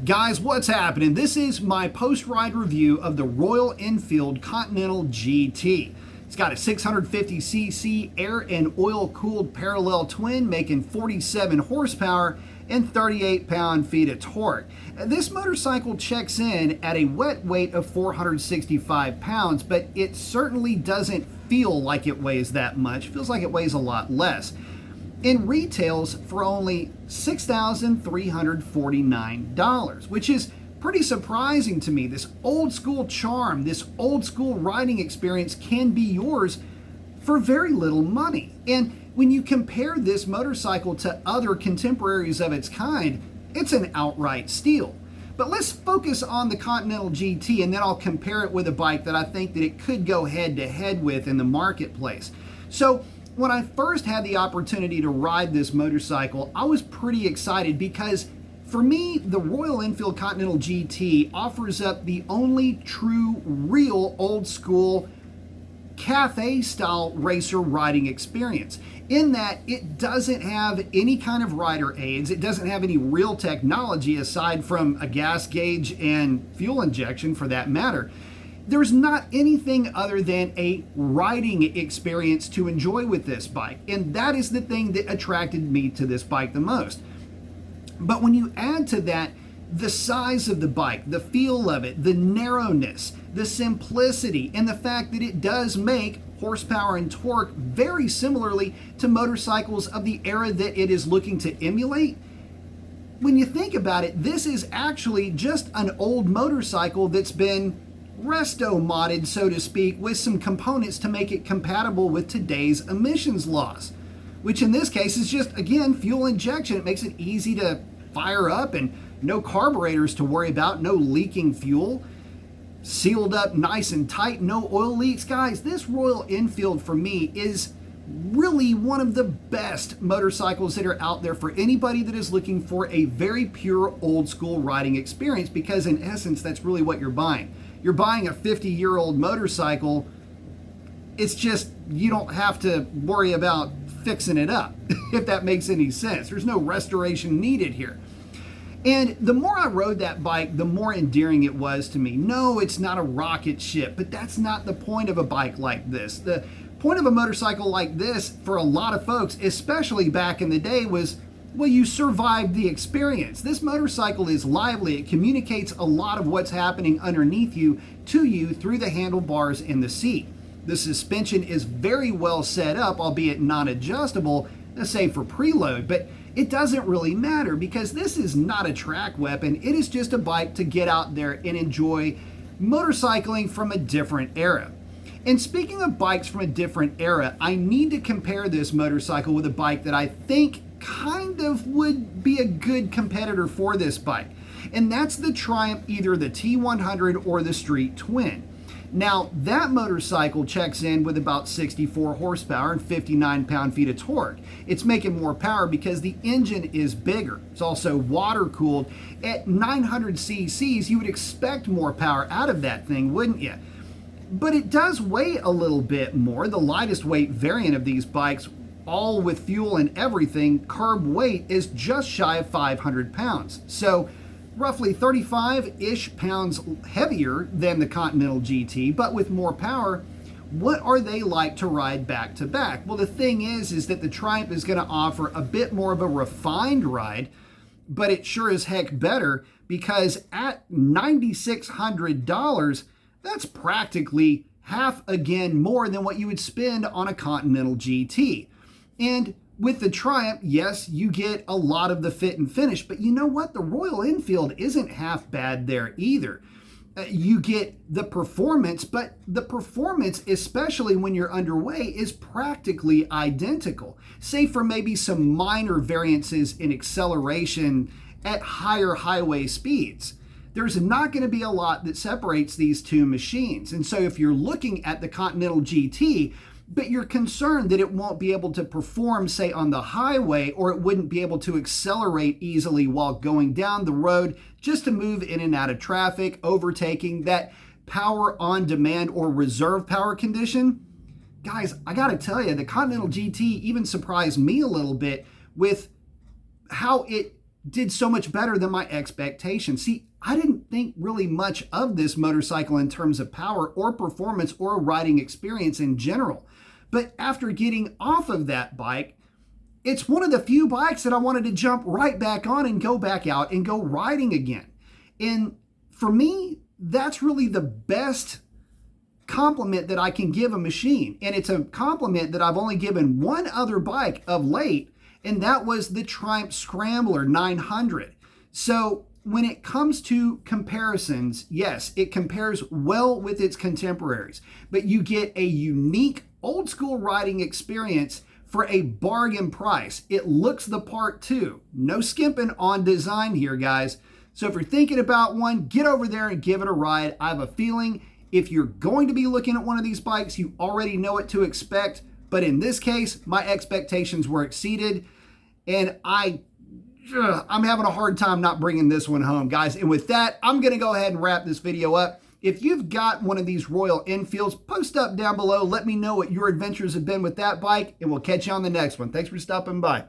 Guys, what's happening? This is my post-ride review of the Royal Enfield Continental GT. It's got a 650cc air and oil-cooled parallel twin making 47 horsepower and 38 pound-feet of torque. This motorcycle checks in at a wet weight of 465 pounds, but it certainly doesn't feel like it weighs that much. It feels like it weighs a lot less. It retails for only $6,349, which is pretty surprising to me. This old school charm, this old school riding experience can be yours for very little money. And when you compare this motorcycle to other contemporaries of its kind, it's an outright steal. But let's focus on the Continental GT, and then I'll compare it with a bike that I think that it could go head to head with in the marketplace. So when I first had the opportunity to ride this motorcycle, I was pretty excited because for me, the Royal Enfield Continental GT offers up the only true, real, old school cafe style racer riding experience, in that it doesn't have any kind of rider aids. It doesn't have any real technology aside from a gas gauge and fuel injection for that matter. There's not anything other than a riding experience to enjoy with this bike, and that is the thing that attracted me to this bike the most. But when you add to that the size of the bike, the feel of it, the narrowness, the simplicity, and the fact that it does make horsepower and torque very similarly to motorcycles of the era that it is looking to emulate, when you think about it, this is actually just an old motorcycle that's been resto modded, so to speak, with some components to make it compatible with today's emissions laws, which in this case is just, again, fuel injection. It makes it easy to fire up and no carburetors to worry about, no leaking fuel, sealed up nice and tight, no oil leaks. Guys, this Royal Enfield for me is really one of the best motorcycles that are out there for anybody that is looking for a very pure old school riding experience, because in essence, that's really what you're buying. You're buying a 50-year-old motorcycle. It's just, you don't have to worry about fixing it up, if that makes any sense. There's no restoration needed here. And the more I rode that bike, the more endearing it was to me. No, it's not a rocket ship, but that's not the point of a bike like this. The point of a motorcycle like this for a lot of folks, especially back in the day, was, well, you survived the experience. This motorcycle is lively. It communicates a lot of what's happening underneath you to you through the handlebars and the seat. The suspension is very well set up, albeit non-adjustable, say for preload, but it doesn't really matter because this is not a track weapon. It is just a bike to get out there and enjoy motorcycling from a different era. And speaking of bikes from a different era, I need to compare this motorcycle with a bike that I think kind of would be a good competitor for this bike. And that's the Triumph, either the T100 or the Street Twin. Now, that motorcycle checks in with about 64 horsepower and 59 pound-feet of torque. It's making more power because the engine is bigger. It's also water-cooled. At 900 cc's, you would expect more power out of that thing, wouldn't you? But it does weigh a little bit more. The lightest weight variant of these bikes, all with fuel and everything, carb weight is just shy of 500 pounds. So roughly 35-ish pounds heavier than the Continental GT, but with more power. What are they like to ride back to back? Well, the thing is that the Triumph is going to offer a bit more of a refined ride, but it's sure as heck better because at $9,600, that's practically half again more than what you would spend on a Continental GT. And with the Triumph, yes, you get a lot of the fit and finish, but you know what? The Royal Enfield isn't half bad there either. You get the performance, but the performance, especially when you're underway, is practically identical, save for maybe some minor variances in acceleration at higher highway speeds. There's not going to be a lot that separates these two machines. And so if you're looking at the Continental GT, but you're concerned that it won't be able to perform, say, on the highway, or it wouldn't be able to accelerate easily while going down the road just to move in and out of traffic, overtaking, that power on demand or reserve power condition. Guys, I got to tell you, the Continental GT even surprised me a little bit with how it did so much better than my expectations. See, I didn't think really much of this motorcycle in terms of power or performance or riding experience in general. But after getting off of that bike, it's one of the few bikes that I wanted to jump right back on and go back out and go riding again. And for me, that's really the best compliment that I can give a machine. And it's a compliment that I've only given one other bike of late, and that was the Triumph Scrambler 900. So when it comes to comparisons, yes, it compares well with its contemporaries, but you get a unique old school riding experience for a bargain price. It looks the part too. No skimping on design here, guys. So if you're thinking about one, get over there and give it a ride. I have a feeling if you're going to be looking at one of these bikes, you already know what to expect. But in this case, my expectations were exceeded, and I'm having a hard time not bringing this one home, guys. And with that, I'm going to go ahead and wrap this video up. If you've got one of these Royal Enfields, post up down below. Let me know what your adventures have been with that bike, and we'll catch you on the next one. Thanks for stopping by.